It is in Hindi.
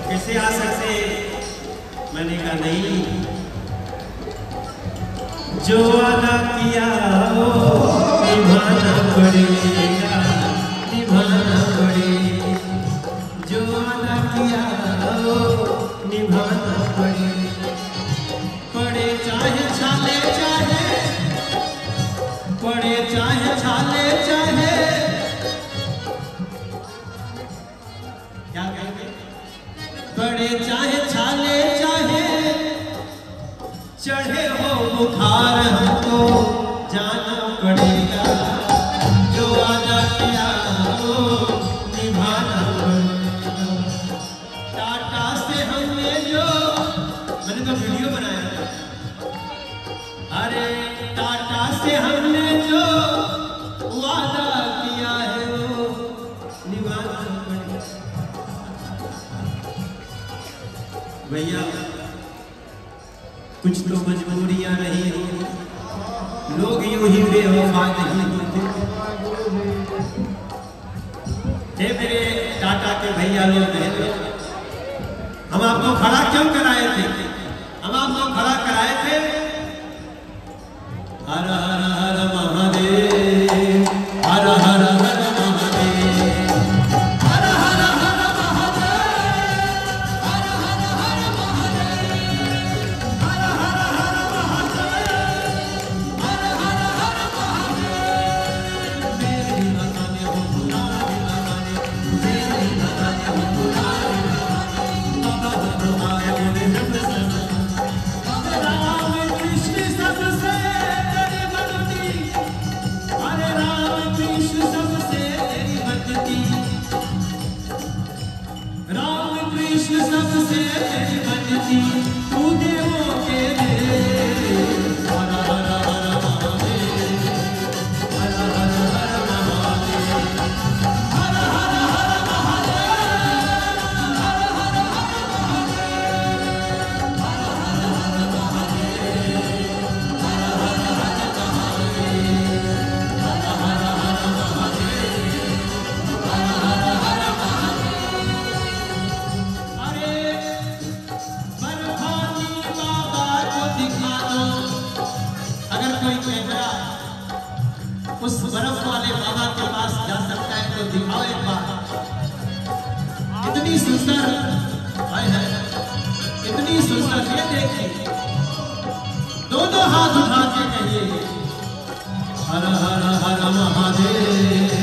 कैसे आ सकते? मैंने कहा नहीं, जो वादा किया वो निभाना पड़ेगा, निभाना पड़ेगा। जो वादा किया वो निभाना पड़ेगा। पड़े चाहे छाले चाहे, पड़े चाहे छाले चाहे, क्या कहेंगे? पड़े चाहे छाले चाहे, चढ़े हो बुखार हमको जाना पड़ेगा। जो वादा किया वो निभाना पड़ेगा। टाटा से हमने जो, मैंने तो वीडियो बनाया था, अरे टाटा से हमने जो वादा किया है वो निभाना पड़ेगा। भैया कुछ तो मजबूरियां नहीं होती, लोग यूं ही बेवफा नहीं होते। मेरे टाटा के भैया लोग हैं, हम आपको खड़ा क्यों कराए थे? हम आपको खड़ा कराए थे, हर हर हर महादेव, हर हर हर महादेव, हर हर हर महादेव, हर हर हर महादेव, हर हर हर महादेव, हर हर हर महादेव। मेरी लगाने हो बुलाने लगाने, मेरी लगाने हो बुलाने लगाने, बाबा तुम्हारे मेरे जब से राम कृष्ण सबसे तेरी भक्ति, अरे राम कृष्ण सबसे तेरी भक्ति, राम कृष्ण सबसे तेरी भक्ति, तू देवों के देव। हर हर हर महादेव, हर हर हर महादेव, हर हर हर महादेव, हर हर हर महादेव, हर हर हर महादेव, हर हर हर महादेव, हर हर हर महादेव, हर हर हर महादेव। अरे बर्फानी बाबा को दिखा दो, अगर कोई कैमरा उस बर्फ वाले बाबा के पास जा सकता है तो दिखाओ एक बार। इतनी सुंदर है, इतनी सुंदर, ये देखिए, दोनों हाथ उठा के कहिए हर हर हर महादेव।